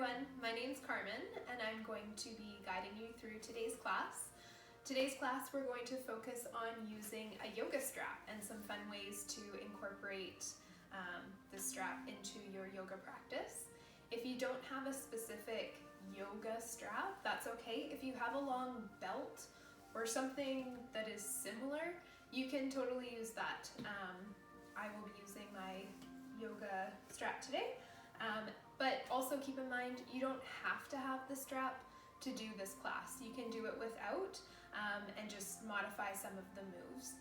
everyone, my name's Carmen and I'm going to be guiding you through today's class. Today's class we're going to focus on using a yoga strap and some fun ways to incorporate the strap into your yoga practice. If you don't have a specific yoga strap, that's okay. If you have a long belt or something that is similar, you can totally use that. I will be using my yoga strap today. But also keep in mind, you don't have to have the strap to do this class. You can do it without and just modify some of the moves.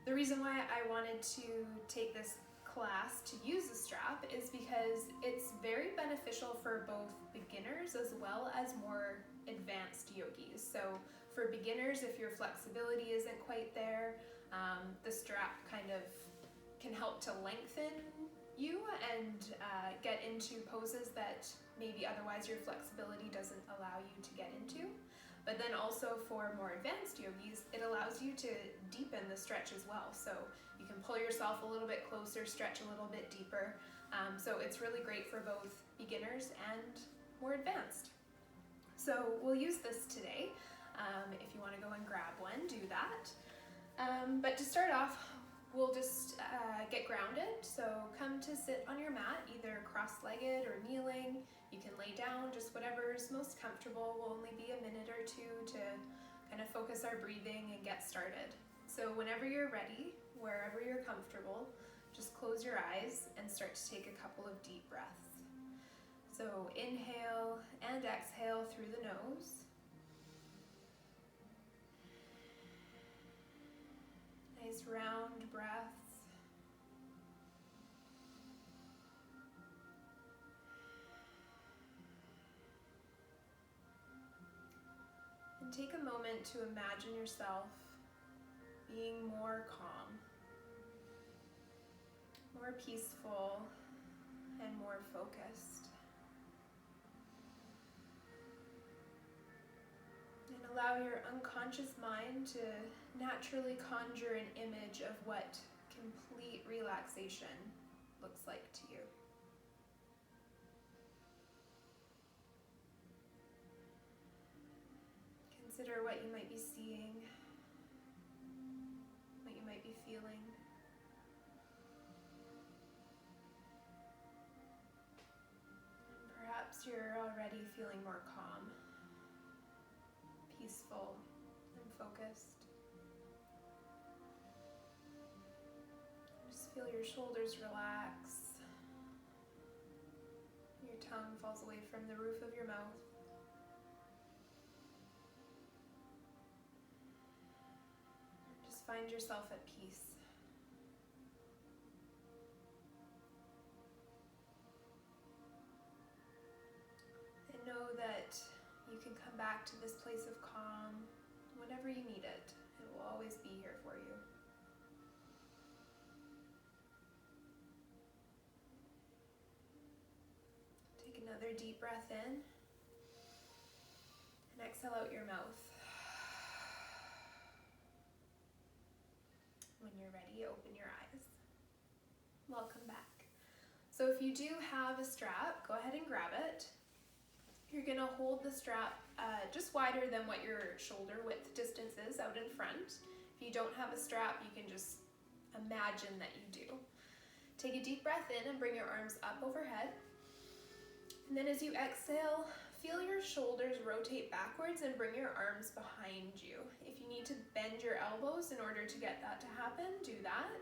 The reason why I wanted to take this class to use a strap is because it's very beneficial for both beginners as well as more advanced yogis. So for beginners, if your flexibility isn't quite there, the strap kind of can help to lengthen you and get into poses that maybe otherwise your flexibility doesn't allow you to get into. But then also for more advanced yogis, it allows you to deepen the stretch as well. So you can pull yourself a little bit closer, stretch a little bit deeper. So it's really great for both beginners and more advanced. So we'll use this today. If you want to go and grab one, do that. But to start off, we'll just get grounded. So come to sit on your mat, either cross-legged or kneeling. You can lay down, just whatever's most comfortable. We'll only be a minute or two to kind of focus our breathing and get started. So whenever you're ready, wherever you're comfortable, just close your eyes and start to take a couple of deep breaths. So inhale and exhale through the nose. Nice round breaths. And take a moment to imagine yourself being more calm, more peaceful, and more focused. And allow your unconscious mind to naturally conjure an image of what complete relaxation looks like to you. Consider what you might be seeing, what you might be feeling. Perhaps you're already feeling more calm, peaceful, and focused. Just feel your shoulders relax. Your tongue falls away from the roof of your mouth. Just find yourself at peace. And know that you can come back to this place of calm whenever you need it. It will always be here for you. Take another deep breath in and exhale out your mouth. When you're ready, open your eyes. Welcome back. So if you do have a strap, go ahead and grab it. You're going to hold the strap just wider than what your shoulder width distance is out in front. If you don't have a strap, you can just imagine that you do. Take a deep breath in and bring your arms up overhead. And then as you exhale, feel your shoulders rotate backwards and bring your arms behind you. If you need to bend your elbows in order to get that to happen, do that.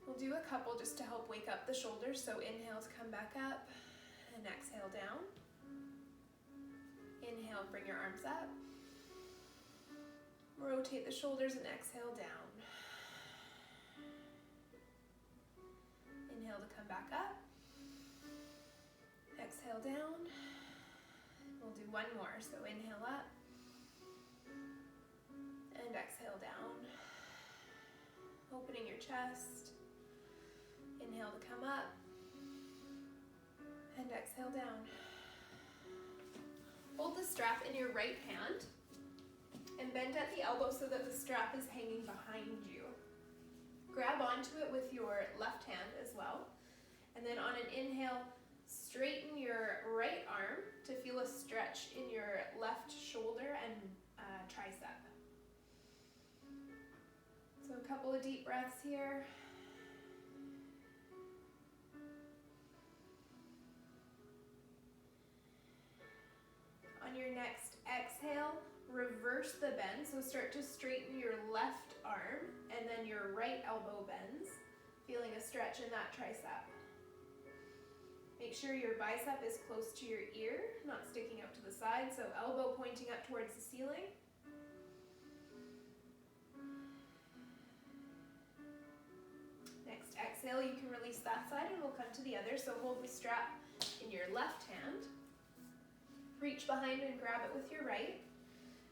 We'll do a couple just to help wake up the shoulders. So inhale to come back up and exhale down. Inhale, bring your arms up. Rotate the shoulders and exhale down. Inhale to come back up. Exhale down. We'll do one more. So inhale up and exhale down. Opening your chest. Inhale to come up and exhale down. Hold the strap in your right hand and bend at the elbow so that the strap is hanging behind you. Grab onto it with your left hand as well. And then on an inhale, straighten your right arm to feel a stretch in your left shoulder and tricep. So a couple of deep breaths here. On your next exhale, reverse the bend. So start to straighten your left arm and then your right elbow bends, feeling a stretch in that tricep. Make sure your bicep is close to your ear, not sticking out to the side, so elbow pointing up towards the ceiling. Next exhale, you can release that side and we'll come to the other. So hold the strap in your left hand. Reach behind and grab it with your right.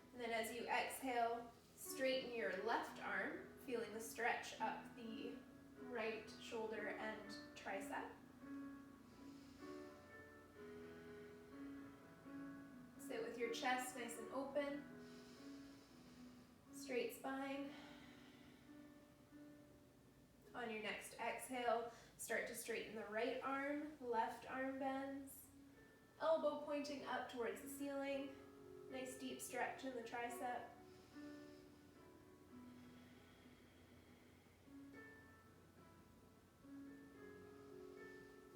And then as you exhale, straighten your left arm, feeling the stretch up the right shoulder and tricep. Sit with your chest nice and open. Straight spine. On your next exhale, start to straighten the right arm, left arm bends. Elbow pointing up towards the ceiling. Nice deep stretch in the tricep.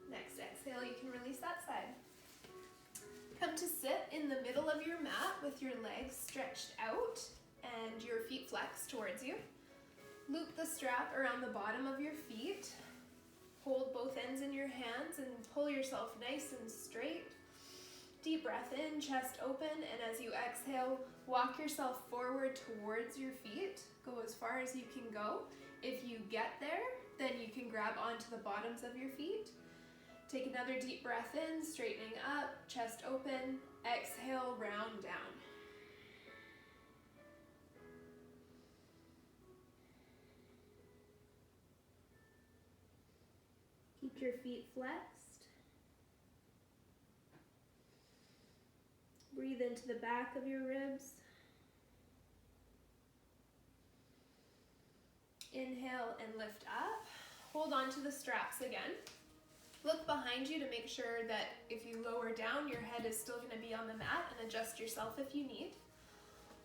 Next exhale, you can release that side. Come to sit in the middle of your mat with your legs stretched out and your feet flexed towards you. Loop the strap around the bottom of your feet. Hold both ends in your hands and pull yourself nice and straight. Deep breath in, chest open, and as you exhale, walk yourself forward towards your feet. Go as far as you can go. If you get there, then you can grab onto the bottoms of your feet. Take another deep breath in, straightening up, chest open. Exhale, round down. Keep your feet flexed. Breathe into the back of your ribs. Inhale and lift up. Hold on to the straps again. Look behind you to make sure that if you lower down, your head is still going to be on the mat, and adjust yourself if you need.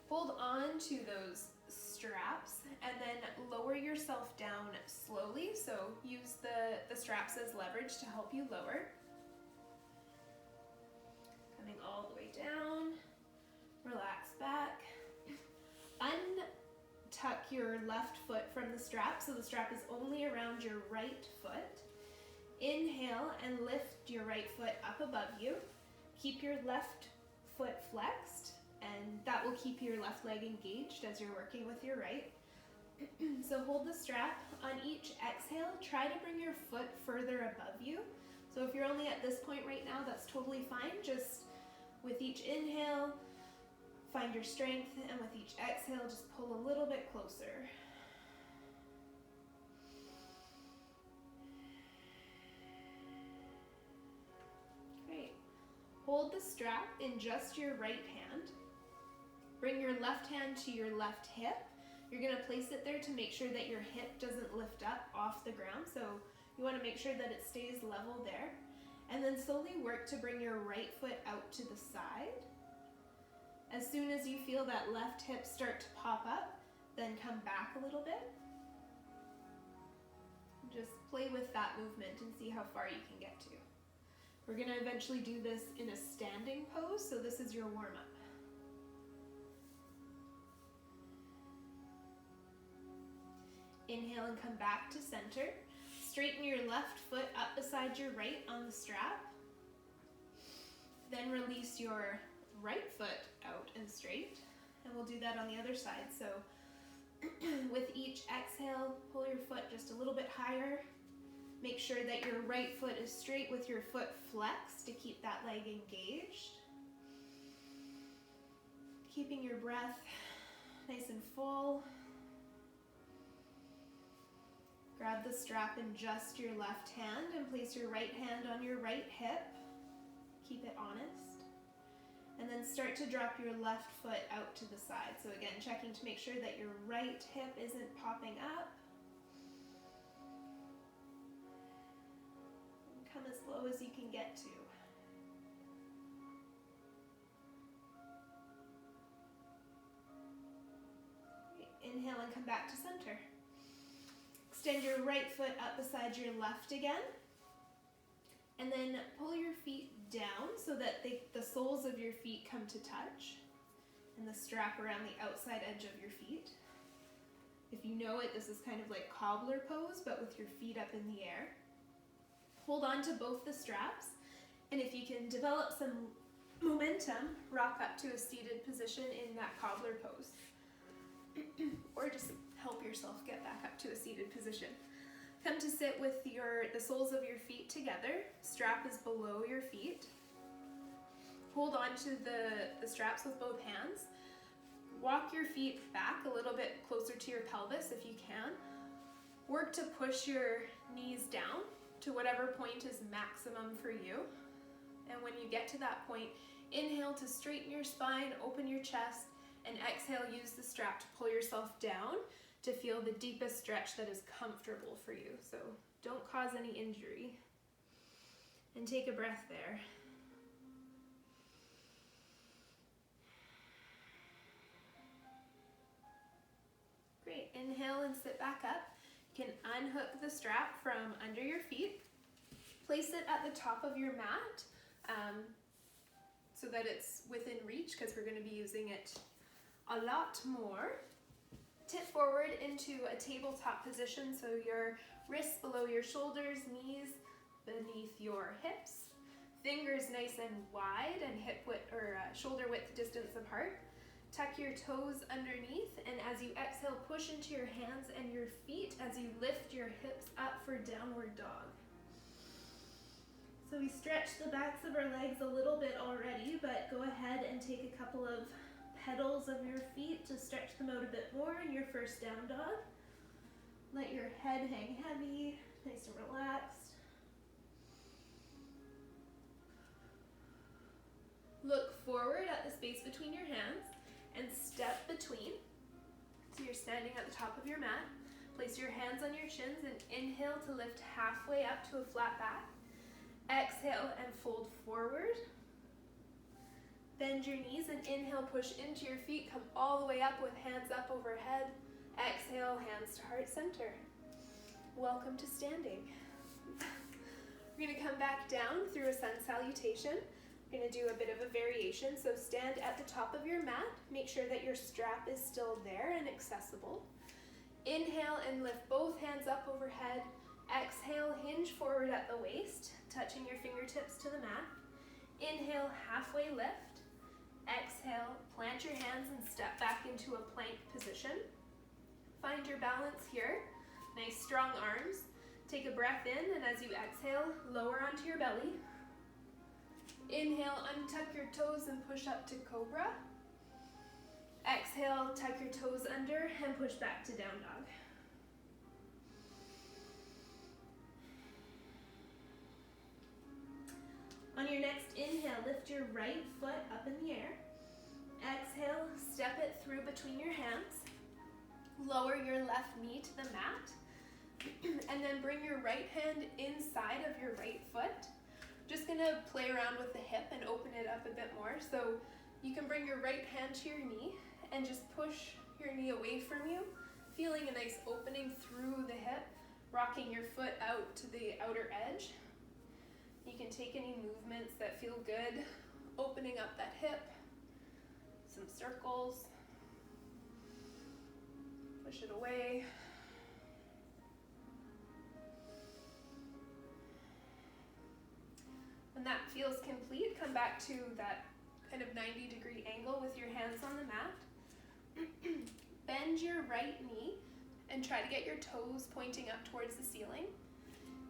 Hold on to those straps and then lower yourself down slowly. So use the straps as leverage to help you lower. Coming all the way down, relax back. Untuck your left foot from the strap, so the strap is only around your right foot. Inhale and lift your right foot up above you. Keep your left foot flexed, and that will keep your left leg engaged as you're working with your right. So hold the strap. On each exhale, try to bring your foot further above you. So if you're only at this point right now, that's totally fine. Just with each inhale, find your strength, and with each exhale, just pull a little bit closer. Great. Hold the strap in just your right hand. Bring your left hand to your left hip. You're going to place it there to make sure that your hip doesn't lift up off the ground. So you want to make sure that it stays level there. And then slowly work to bring your right foot out to the side. As soon as you feel that left hip start to pop up, then come back a little bit. Just play with that movement and see how far you can get to. We're going to eventually do this in a standing pose, so this is your warm-up. Inhale and come back to center. Straighten your left foot up beside your right on the strap. Then release your right foot out and straight. And we'll do that on the other side. So with each exhale, pull your foot just a little bit higher. Make sure that your right foot is straight with your foot flexed to keep that leg engaged. Keeping your breath nice and full. Grab the strap in just your left hand and place your right hand on your right hip. Keep it honest. And then start to drop your left foot out to the side. So again, checking to make sure that your right hip isn't popping up. And come as low as you can get to. and come back to center. Extend your right foot up beside your left again. And then pull your feet down so that the soles of your feet come to touch and the strap around the outside edge of your feet. If you know it, this is kind of like cobbler pose, but with your feet up in the air. Hold on to both the straps, and if you can develop some momentum, rock up to a seated position in that cobbler pose. Or just help yourself get back up to a seated position. Come to sit with the soles of your feet together. Strap is below your feet. Hold on to the straps with both hands. Walk your feet back a little bit closer to your pelvis if you can. Work to push your knees down to whatever point is maximum for you. And when you get to that point, inhale to straighten your spine, open your chest, and exhale, use the strap to pull yourself down to feel the deepest stretch that is comfortable for you. So don't cause any injury. And take a breath there. Great, inhale and sit back up. You can unhook the strap from under your feet. Place it at the top of your mat so that it's within reach, because we're going to be using it a lot more. Tip forward into a tabletop position, so your wrists below your shoulders, knees beneath your hips, fingers nice and wide and hip width or shoulder width distance apart. Tuck your toes underneath, and as you exhale, push into your hands and your feet as you lift your hips up for downward dog. So we stretched the backs of our legs a little bit already, but go ahead and take a couple of pedals of your feet to stretch them out a bit more in your first down dog. Let your head hang heavy, nice and relaxed. Look forward at the space between your hands and step between. So you're standing at the top of your mat. Place your hands on your chins and inhale to lift halfway up to a flat back. Exhale and fold forward. Bend your knees and inhale, push into your feet, come all the way up with hands up overhead. Exhale, hands to heart center. Welcome to standing. We're going to come back down through a sun salutation. We're going to do a bit of a variation. So stand at the top of your mat. Make sure that your strap is still there and accessible. Inhale and lift both hands up overhead. Exhale, hinge forward at the waist, touching your fingertips to the mat. Inhale, halfway lift. Exhale, plant your hands and step back into a plank position. Find your balance here. Nice strong arms. Take a breath in, and as you exhale, lower onto your belly. Inhale, untuck your toes and push up to cobra. Exhale, tuck your toes under and push back to down dog. On your next inhale, lift your right foot up in the air. Exhale, step it through between your hands. Lower your left knee to the mat. And then bring your right hand inside of your right foot. Just gonna play around with the hip and open it up a bit more. So you can bring your right hand to your knee and just push your knee away from you, feeling a nice opening through the hip, rocking your foot out to the outer edge. You can take any movements that feel good, opening up that hip, some circles, push it away. When that feels complete, come back to that kind of 90-degree angle with your hands on the mat. Bend your right knee and try to get your toes pointing up towards the ceiling.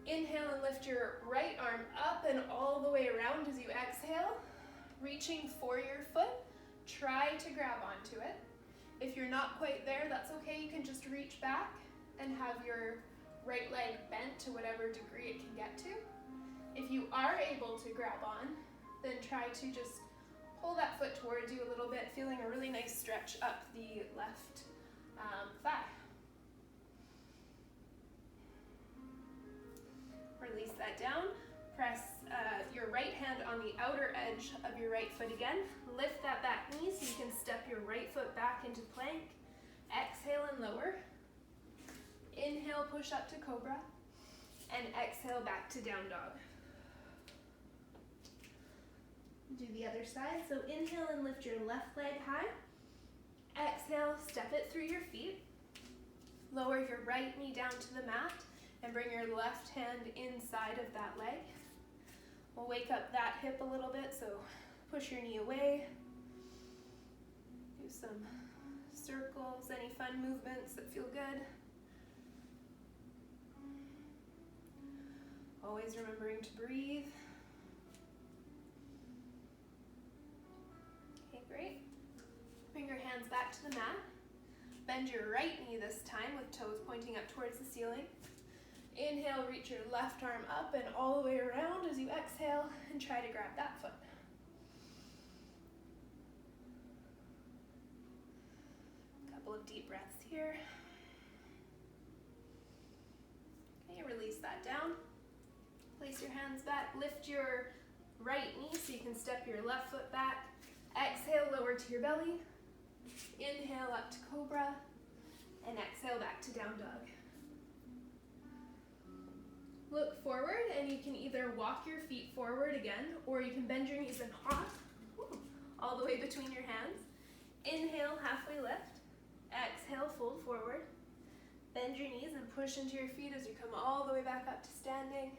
Inhale and lift your right arm up and all the way around as you exhale. Reaching for your foot, try to grab onto it. If you're not quite there, that's okay. You can just reach back and have your right leg bent to whatever degree it can get to. If you are able to grab on, then try to just pull that foot towards you a little bit, feeling a really nice stretch up the left thigh. Release that down. Press your right hand on the outer edge of your right foot again. Lift that back knee so you can step your right foot back into plank. Exhale and lower. Inhale, push up to cobra. And exhale, back to down dog. Do the other side. So inhale and lift your left leg high. Exhale, step it through your feet. Lower your right knee down to the mat and bring your left hand inside of that leg. We'll wake up that hip a little bit, so push your knee away. Do some circles, any fun movements that feel good. Always remembering to breathe. Okay, great. Bring your hands back to the mat. Bend your right knee this time with toes pointing up towards the ceiling. Inhale, reach your left arm up and all the way around as you exhale and try to grab that foot. A couple of deep breaths here. Okay, release that down. Place your hands back, lift your right knee so you can step your left foot back. Exhale, lower to your belly. Inhale up to cobra, and exhale back to down dog. Look forward, and you can either walk your feet forward again, or you can bend your knees and hop all the way between your hands. Inhale, halfway lift. Exhale, fold forward. Bend your knees and push into your feet as you come all the way back up to standing.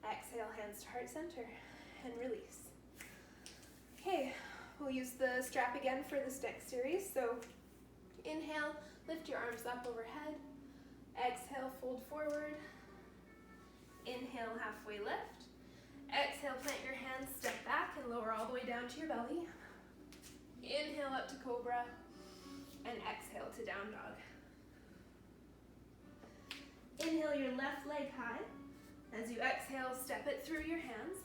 Exhale, hands to heart center, and release. Okay, we'll use the strap again for this next series. So inhale, lift your arms up overhead. Exhale, fold forward. Inhale, halfway lift. Exhale, plant your hands, step back and lower all the way down to your belly. Inhale up to cobra, and exhale to down dog. Inhale your left leg high. As you exhale, step it through your hands.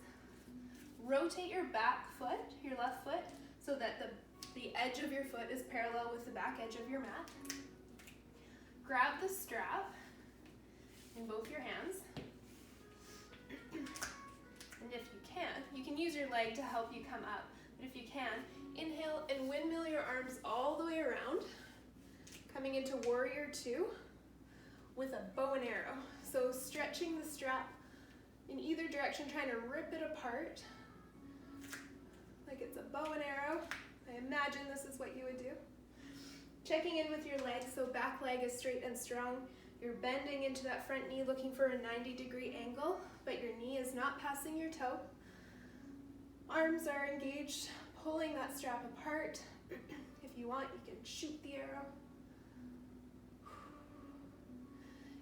Rotate your back foot, your left foot, so that the edge of your foot is parallel with the back edge of your mat. Grab the strap in both your hands. And if you can use your leg to help you come up. But if you can, inhale and windmill your arms all the way around, coming into warrior two with a bow and arrow. So stretching the strap in either direction, trying to rip it apart like it's a bow and arrow. I imagine this is what you would do. Checking in with your legs, so back leg is straight and strong. You're bending into that front knee looking for a 90-degree angle, but your knee is not passing your toe. Arms are engaged, pulling that strap apart. If you want, you can shoot the arrow.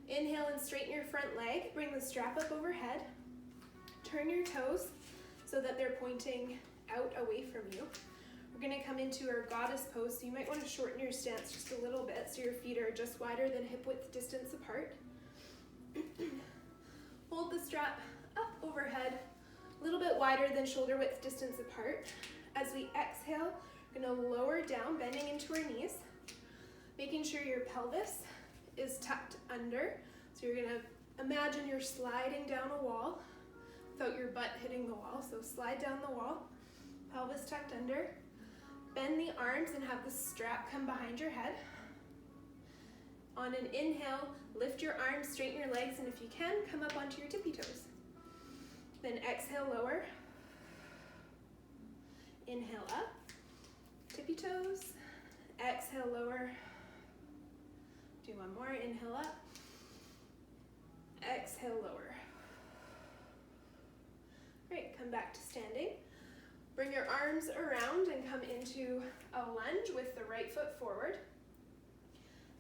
Inhale and straighten your front leg. Bring the strap up overhead. Turn your toes so that they're pointing out away from you. We're going to come into our goddess pose, so you might want to shorten your stance just a little bit so your feet are just wider than hip width distance apart. Hold the strap up overhead, a little bit wider than shoulder width distance apart. As we exhale, we're going to lower down, bending into our knees, making sure your pelvis is tucked under. So you're going to imagine you're sliding down a wall without your butt hitting the wall. So slide down the wall, pelvis tucked under. Bend the arms and have the strap come behind your head. On an inhale, lift your arms, straighten your legs, and if you can, come up onto your tippy toes. Then exhale, lower. Inhale up, tippy toes. Exhale, lower. Do one more, inhale up. Exhale, lower. Great, come back to standing. Bring your arms around and come into a lunge with the right foot forward.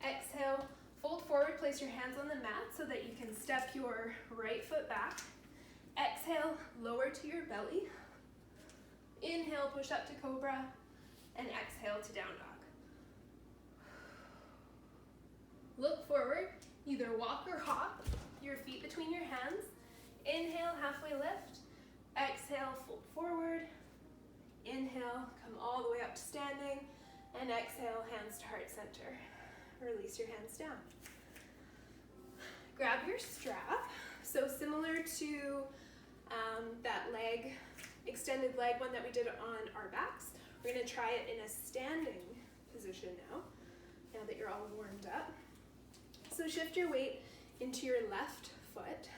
Exhale, fold forward, place your hands on the mat so that you can step your right foot back. Exhale, lower to your belly. Inhale, push up to cobra, and exhale to down dog. Look forward, either walk or hop, your feet between your hands. Inhale, halfway lift. Exhale, fold forward. Inhale, come all the way up to standing, and exhale, hands to heart center. Release your hands down. Grab your strap. So similar to that leg, extended leg one that we did on our backs, we're going to try it in a standing position now. now that you're all warmed up. So shift your weight into your left foot.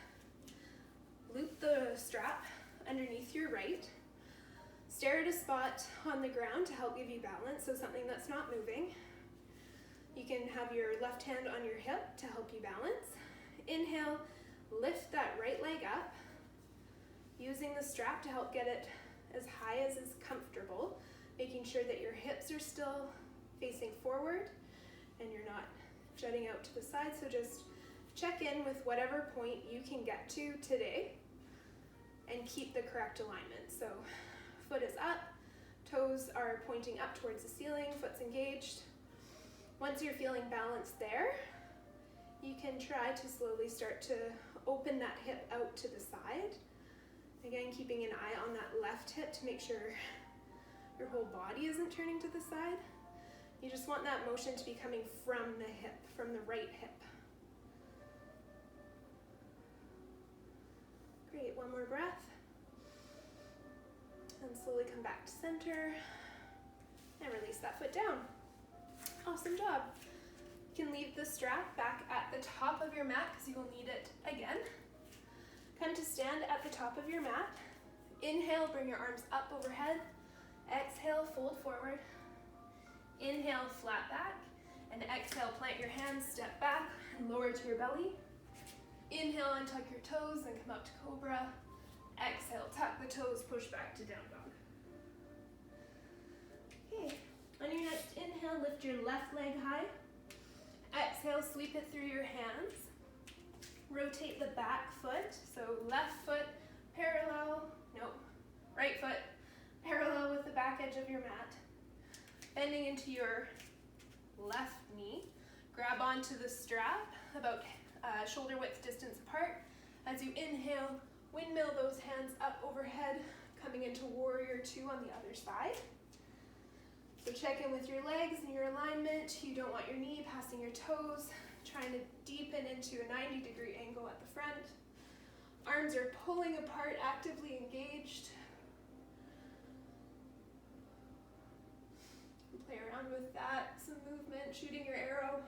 Loop the strap underneath your right. Stare at a spot on the ground to help give you balance, so something that's not moving. You can have your left hand on your hip to help you balance. Inhale, lift that right leg up, using the strap to help get it as high as is comfortable, making sure that your hips are still facing forward and you're not jutting out to the side. So just check in with whatever point you can get to today and keep the correct alignment. So foot is up, toes are pointing up towards the ceiling, foot's engaged. Once you're feeling balanced there, you can try to slowly start to open that hip out to the side. Again, keeping an eye on that left hip to make sure your whole body isn't turning to the side. You just want that motion to be coming from the hip, from the right hip. Great, one more breath. And slowly come back to center. And release that foot down. Awesome job. You can leave the strap back at the top of your mat because you will need it again. Come to stand at the top of your mat. Inhale, bring your arms up overhead. Exhale, fold forward. Inhale, flat back. And exhale, plant your hands, step back, and lower to your belly. Inhale, untuck your toes and come up to cobra. Exhale, tuck the toes, push back to down dog. Okay, on your next inhale, lift your left leg high. Exhale, sweep it through your hands. Rotate the back foot, so left foot parallel, right foot parallel with the back edge of your mat. Bending into your left knee. Grab onto the strap, about shoulder width distance apart. As you inhale, windmill those hands up overhead, coming into warrior two on the other side. So check in with your legs and your alignment. You don't want your knee passing your toes. Trying to deepen into a 90-degree angle at the front. Arms are pulling apart, actively engaged. Play around with that, some movement, shooting your arrow.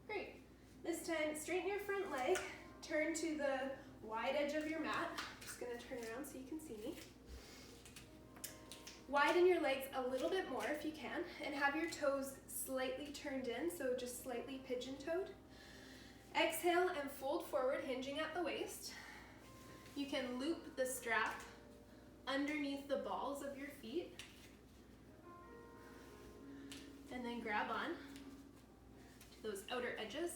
Great. This time, straighten your front leg, turn to the wide edge of your mat. I'm just gonna turn around so you can see me. Widen your legs a little bit more if you can, and have your toes slightly turned in, so just slightly pigeon-toed. Exhale and fold forward, hinging at the waist. You can loop the strap underneath the balls of your feet, and then grab on to those outer edges.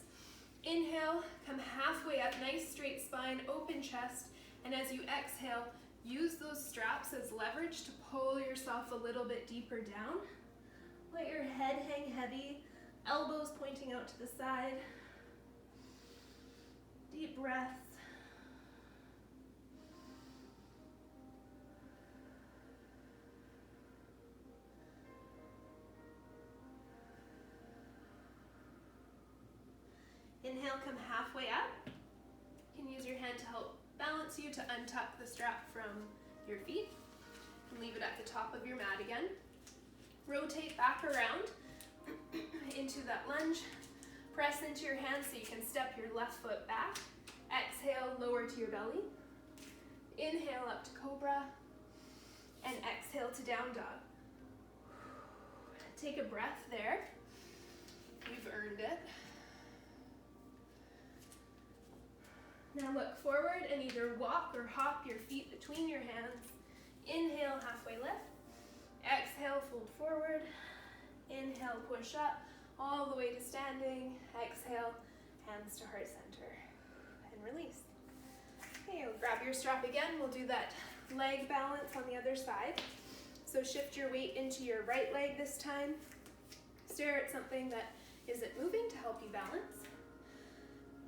Inhale, come halfway up, nice straight spine, open chest, and as you exhale, use those straps as leverage to pull yourself a little bit deeper down. Let your head hang heavy, elbows pointing out to the side. Deep breaths. Inhale, come halfway up. You can use your hand to help balance you to untuck the strap from your feet. And leave it at the top of your mat again. Rotate back around into that lunge. Press into your hands so you can step your left foot back. Exhale, lower to your belly. Inhale up to cobra. And exhale to down dog. Take a breath there. You've earned it. Now look forward and either walk or hop your feet between your hands. Inhale, halfway lift. Exhale, fold forward. Inhale, push up all the way to standing. Exhale, hands to heart center. And release. Okay, we'll grab your strap again. We'll do that leg balance on the other side. So shift your weight into your right leg this time. Stare at something that isn't moving to help you balance.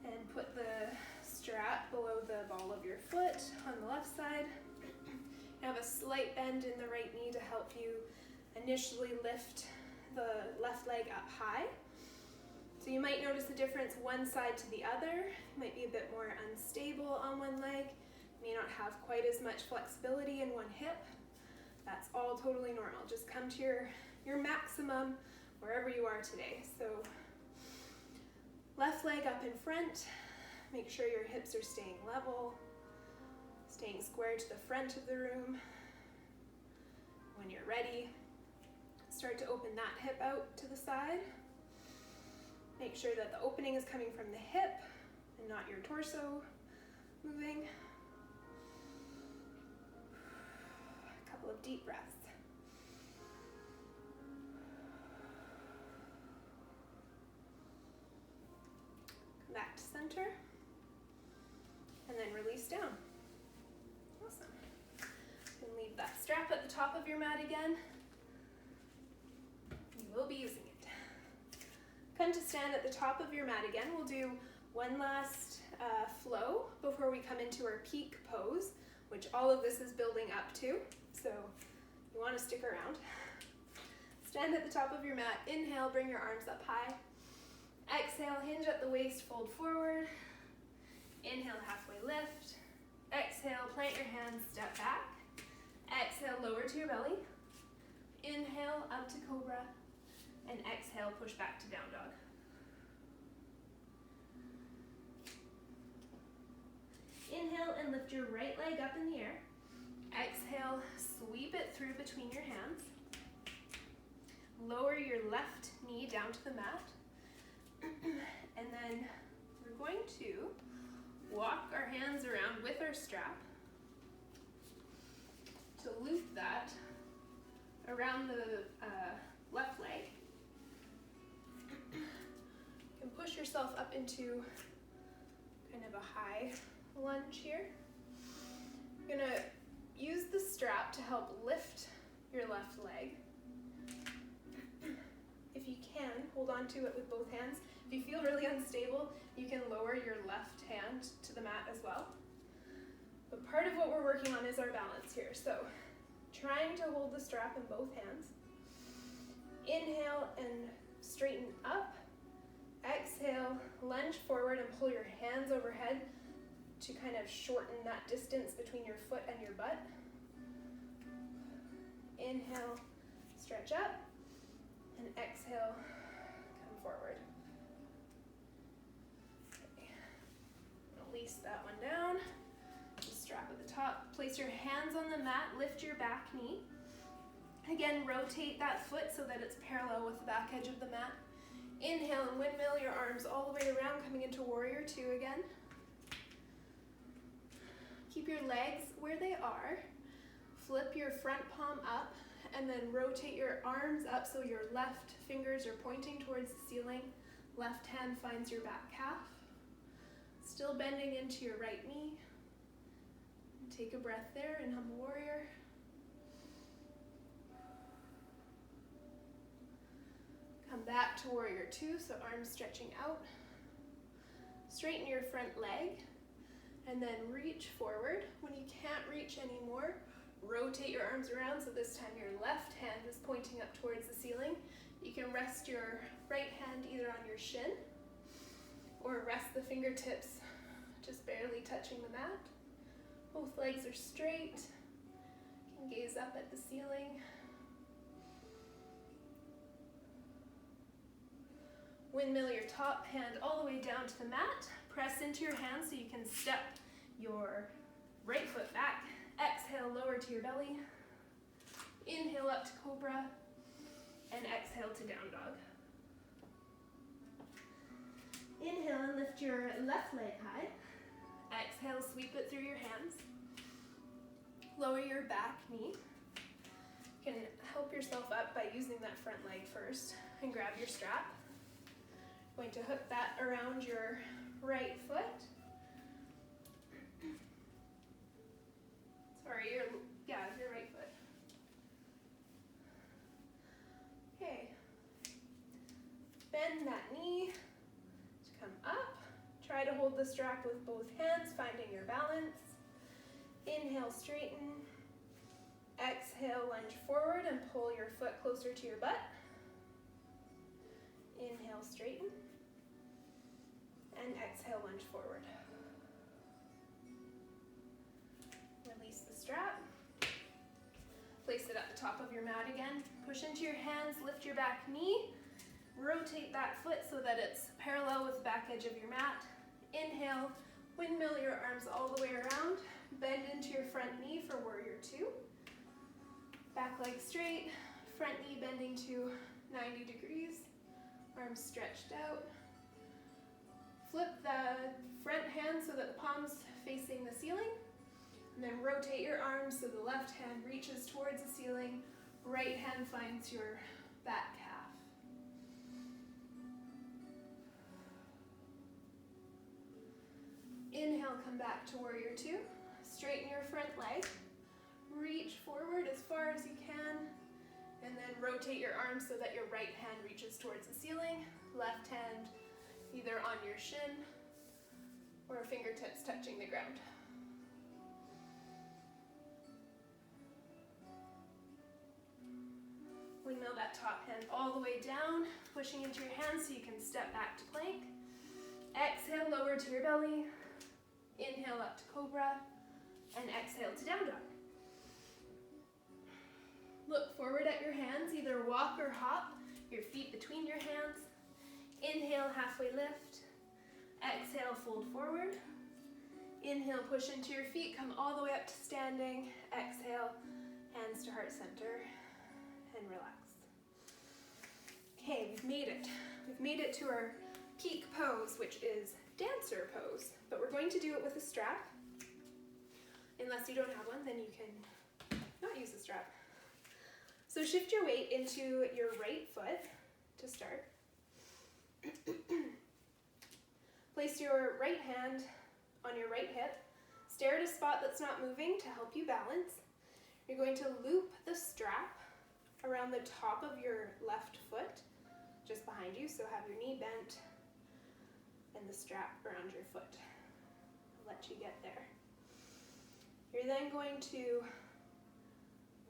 And put the strap below the ball of your foot on the left side. Have a slight bend in the right knee to help you initially lift the left leg up high. So you might notice a difference one side to the other. You might be a bit more unstable on one leg. You may not have quite as much flexibility in one hip. That's all totally normal. Just come to your maximum wherever you are today. So left leg up in front. Make sure your hips are staying level, staying square to the front of the room. When you're ready, start to open that hip out to the side. Make sure that the opening is coming from the hip and not your torso moving. A couple of deep breaths. Come back to center. And then release down. Awesome. You can leave that strap at the top of your mat again. You will be using it. Come to stand at the top of your mat again. We'll do one last flow before we come into our peak pose, which all of this is building up to, so you want to stick around. Stand at the top of your mat. Inhale, bring your arms up high. Exhale, hinge at the waist, fold forward. Inhale, halfway lift. Exhale, plant your hands, step back. Exhale, lower to your belly. Inhale, up to cobra. And exhale, push back to down dog. Inhale and lift your right leg up in the air. Exhale, sweep it through between your hands. Lower your left knee down to the mat. And then we're going to walk our hands around with our strap to loop that around the left leg. You can push yourself up into kind of a high lunge here. You're going to use the strap to help lift your left leg. If you can, hold on to it with both hands. If you feel really unstable, you can lower your left hand to the mat as well. But part of what we're working on is our balance here. So trying to hold the strap in both hands. Inhale and straighten up. Exhale, lunge forward and pull your hands overhead to kind of shorten that distance between your foot and your butt. Inhale, stretch up, and exhale, come forward. Okay. Release that one down. Just strap at the top. Place your hands on the mat, lift your back knee. Again, rotate that foot so that it's parallel with the back edge of the mat. Inhale and windmill your arms all the way around, coming into warrior two again. Keep your legs where they are. Flip your front palm up and then rotate your arms up so your left fingers are pointing towards the ceiling. Left hand finds your back calf. Still bending into your right knee. Take a breath there in humble warrior. Come back to warrior two, so arms stretching out. Straighten your front leg and then reach forward. When you can't reach anymore, rotate your arms around, so this time your left hand is pointing up towards the ceiling. You can rest your right hand either on your shin or rest the fingertips just barely touching the mat. Both legs are straight. You can gaze up at the ceiling. Windmill your top hand all the way down to the mat. Press into your hands so you can step your right foot back. Exhale, lower to your belly. Inhale up to cobra. And exhale to down dog. Inhale and lift your left leg high. Exhale, sweep it through your hands. Lower your back knee. You can help yourself up by using that front leg first and grab your strap. Going to hook that around your right foot. Sorry, your right foot. Okay. Bend that knee to come up. Try to hold the strap with both hands, finding your balance. Inhale, straighten. Exhale, lunge forward and pull your foot closer to your butt. Inhale, straighten. And exhale, lunge forward. Release the strap. Place it top of your mat again. Push into your hands, lift your back knee, rotate that foot so that it's parallel with the back edge of your mat. Inhale, windmill your arms all the way around. Bend into your front knee for warrior two. Back leg straight, front knee bending to 90 degrees, arms stretched out. Flip the front hand so that the palm's facing the ceiling, and then rotate your arms so the left hand reaches towards the ceiling, right hand finds your back calf. Inhale, come back to warrior two. Straighten your front leg. Reach forward as far as you can, and then rotate your arms so that your right hand reaches towards the ceiling, left hand either on your shin or fingertips touching the ground. Windmill that top hand all the way down, pushing into your hands so you can step back to plank. Exhale, lower to your belly. Inhale up to cobra, and exhale to down dog. Look forward at your hands, either walk or hop, your feet between your hands. Inhale, halfway lift. Exhale, fold forward. Inhale, push into your feet, come all the way up to standing. Exhale, hands to heart center, and relax. Okay, we've made it. We've made it to our peak pose, which is dancer pose, but we're going to do it with a strap. Unless you don't have one, then you can not use the strap. So shift your weight into your right foot to start. Place your right hand on your right hip. Stare at a spot that's not moving to help you balance. You're going to loop the strap around the top of your left foot, just behind you, so have your knee bent and the strap around your foot. I'll let you get there. You're then going to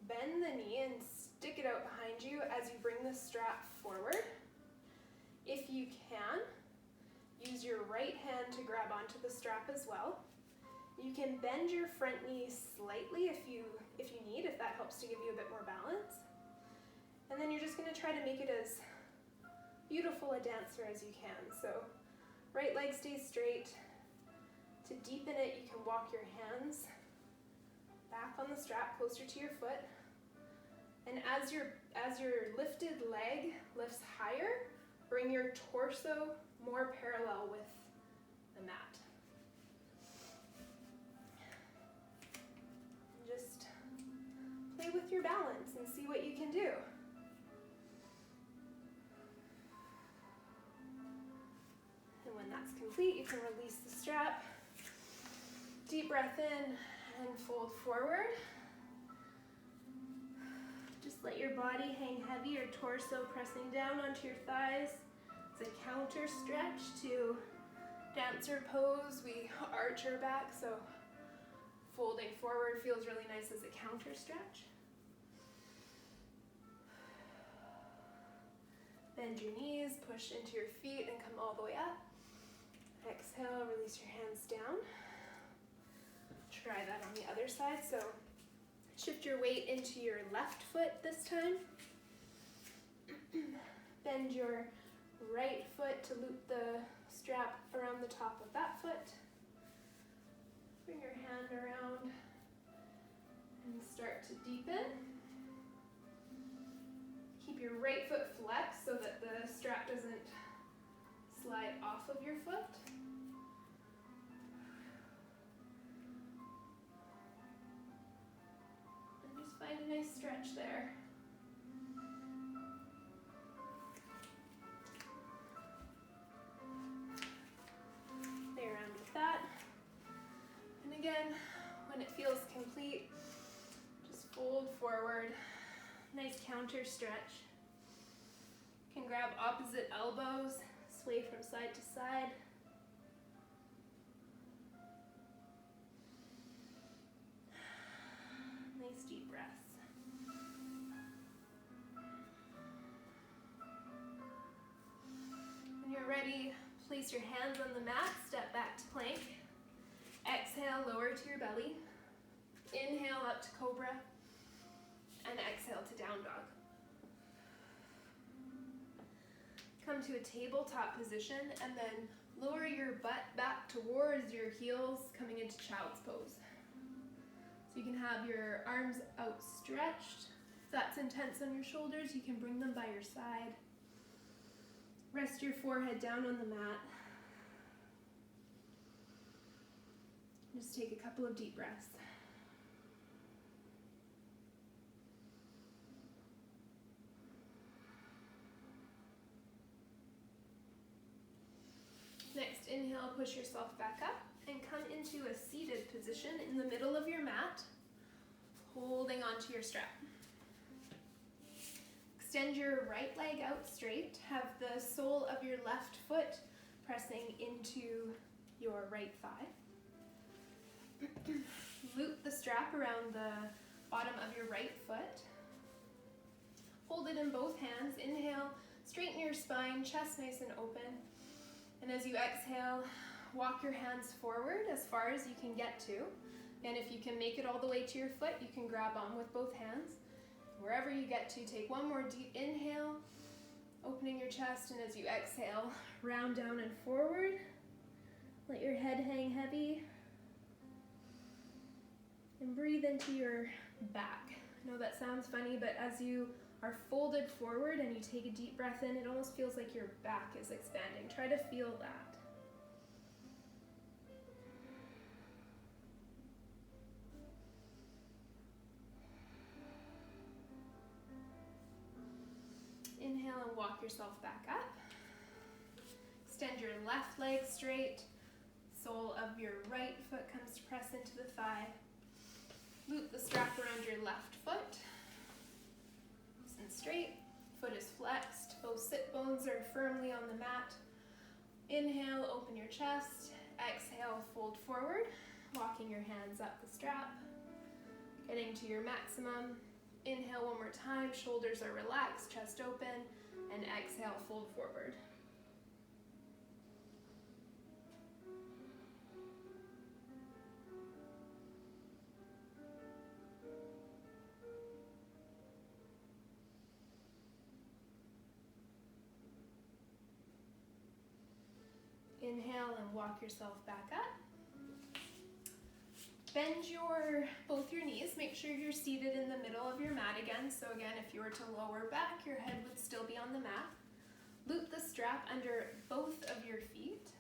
bend the knee and stick it out behind you as you bring the strap forward. If you can, use your right hand to grab onto the strap as well. You can bend your front knee slightly if you need, if that helps to give you a bit more balance. And then you're just going to try to make it as beautiful a dancer as you can. So right leg stays straight. To deepen it, you can walk your hands back on the strap closer to your foot. And as your lifted leg lifts higher, bring your torso more parallel with the mat. And just play with your balance and see what you can do. And when that's complete, you can release the strap. Deep breath in and fold forward. Just let your body hang heavy, your torso pressing down onto your thighs. It's a counter stretch to dancer pose. We arch our back, so folding forward feels really nice as a counter stretch. Bend your knees, push into your feet and come all the way up. Exhale, release your hands down. Try that on the other side. So shift your weight into your left foot this time. Bend your right foot to loop the strap around the top of that foot. Bring your hand around and start to deepen. Keep your right foot flexed so that the strap doesn't slide off of your foot. Find a nice stretch there. Play around with that. And again, when it feels complete, just fold forward. Nice counter stretch. You can grab opposite elbows, sway from side to side. Nice deep breaths. When you're ready, place your hands on the mat, step back to plank. Exhale, lower to your belly. Inhale up to cobra. And exhale to down dog. Come to a tabletop position and then lower your butt back towards your heels, coming into child's pose. So you can have your arms outstretched. If that's intense on your shoulders, you can bring them by your side. Rest your forehead down on the mat. Just take a couple of deep breaths. Next, inhale, push yourself back up and come into a seated position in the middle of your mat, holding onto your strap. Extend your right leg out straight. Have the sole of your left foot pressing into your right thigh. Loop the strap around the bottom of your right foot. Hold it in both hands. Inhale, straighten your spine, chest nice and open. And as you exhale, walk your hands forward as far as you can get to. And if you can make it all the way to your foot, you can grab on with both hands. Wherever you get to, take one more deep inhale, opening your chest, and as you exhale, round down and forward. Let your head hang heavy. And breathe into your back. I know that sounds funny, but as you are folded forward and you take a deep breath in, it almost feels like your back is expanding. Try to feel that. Inhale and walk yourself back up. Extend your left leg straight. Sole of your right foot comes to press into the thigh. Loop the strap around your left foot. Nice and straight. Foot is flexed. Both sit bones are firmly on the mat. Inhale, open your chest. Exhale, fold forward. Walking your hands up the strap. Getting to your maximum. Inhale one more time. Shoulders are relaxed, chest open. And exhale, fold forward. Inhale and walk yourself back up. Bend both your knees. Make sure you're seated in the middle of your mat again. So again, if you were to lower back, your head would still be on the mat. Loop the strap under both of your feet.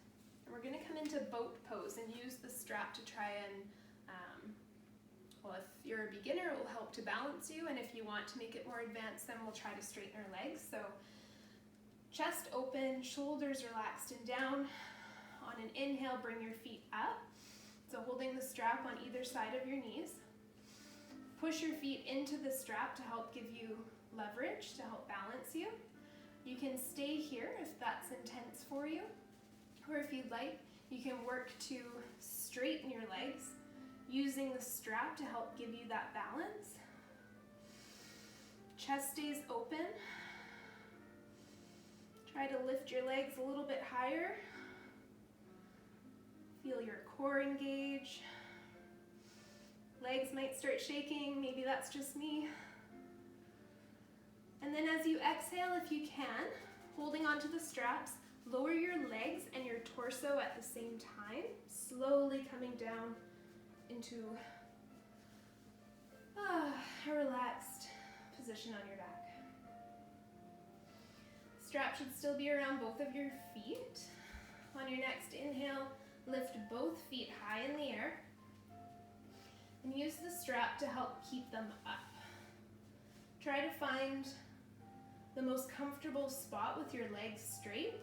And we're going to come into boat pose and use the strap to try and, well, if you're a beginner, it will help to balance you. And if you want to make it more advanced, then we'll try to straighten our legs. So chest open, shoulders relaxed and down. On an inhale, bring your feet up. So holding the strap on either side of your knees. Push your feet into the strap to help give you leverage, to help balance you. You can stay here if that's intense for you. Or if you'd like, you can work to straighten your legs using the strap to help give you that balance. Chest stays open. Try to lift your legs a little bit higher. Feel your core engage. Legs might start shaking, maybe that's just me. And then as you exhale, if you can, holding onto the straps, lower your legs and your torso at the same time, slowly coming down into a relaxed position on your back. Strap should still be around both of your feet. On your next inhale, lift both feet high in the air and use the strap to help keep them up. Try to find the most comfortable spot with your legs straight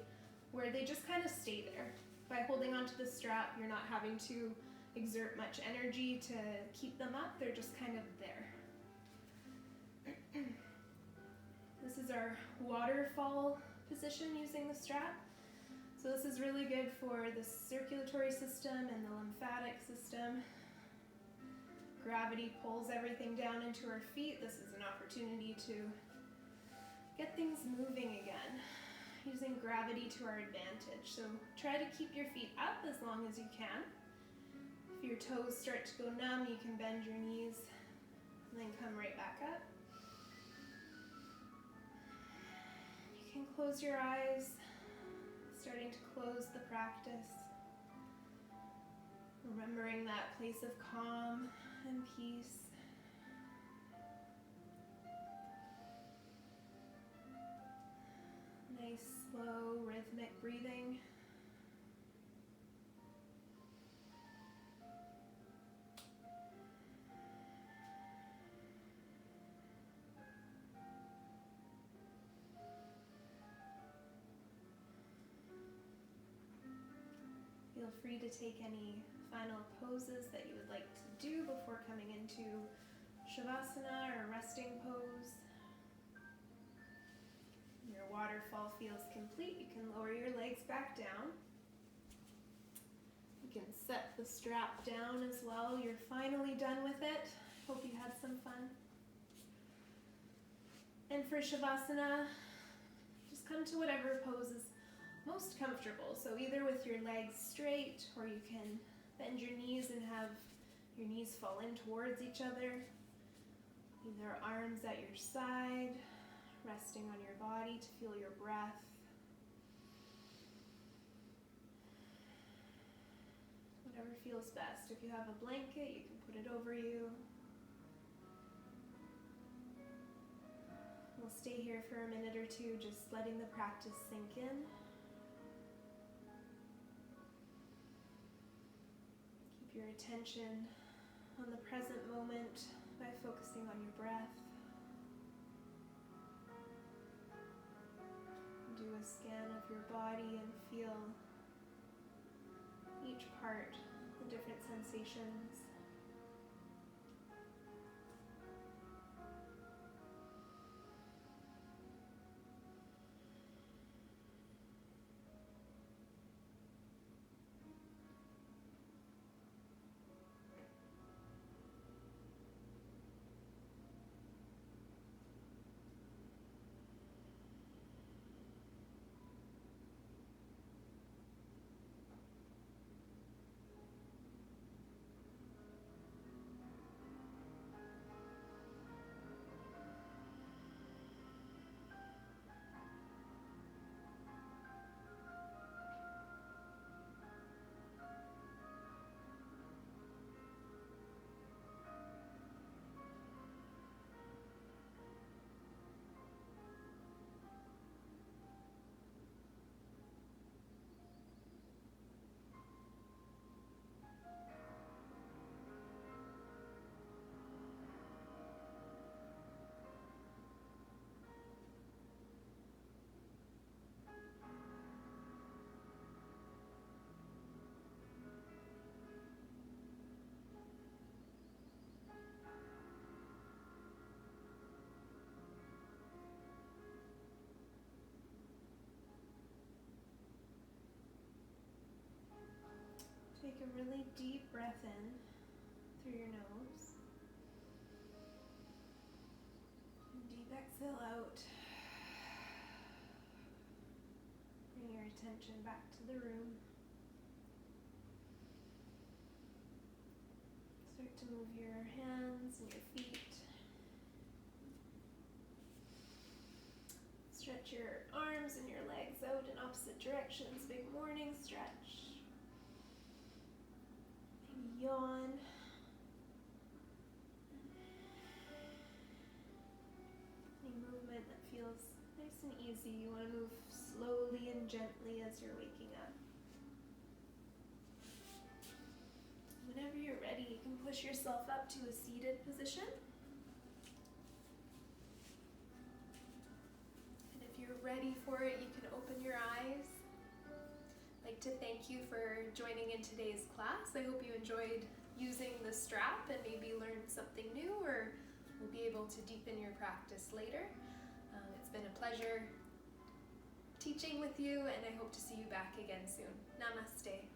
where they just kind of stay there. By holding onto the strap, you're not having to exert much energy to keep them up, they're just kind of there. This is our waterfall position using the strap. So this is really good for the circulatory system and the lymphatic system. Gravity pulls everything down into our feet. This is an opportunity to get things moving again, using gravity to our advantage. So try to keep your feet up as long as you can. If your toes start to go numb, you can bend your knees and then come right back up. can close your eyes, starting to close the practice, remembering that place of calm and peace. Nice, slow, rhythmic breathing. Feel free to take any final poses that you would like to do before coming into Shavasana or resting pose. When your waterfall feels complete, you can lower your legs back down. You can set the strap down as well. You're finally done with it. Hope you had some fun. And for Shavasana, just come to whatever pose is most comfortable. So either with your legs straight, or you can bend your knees and have your knees fall in towards each other. Either arms at your side, resting on your body to feel your breath. Whatever feels best. If you have a blanket, you can put it over you. We'll stay here for a minute or two, just letting the practice sink in. Keep your attention on the present moment by focusing on your breath. Do a scan of your body and feel each part, the different sensations. Take a really deep breath in through your nose. And deep exhale out. Bring your attention back to the room. Start to move your hands and your feet. Stretch your arms and your legs out in opposite directions. Big morning stretch. Yawn. Any movement that feels nice and easy. You want to move slowly and gently as you're waking up. Whenever you're ready, you can push yourself up to a seated position. And if you're ready for it, you can open your eyes. I'd like to thank you for joining in today's class. I hope you enjoyed using the strap and maybe learned something new, or will be able to deepen your practice later. It's been a pleasure teaching with you, and I hope to see you back again soon. Namaste.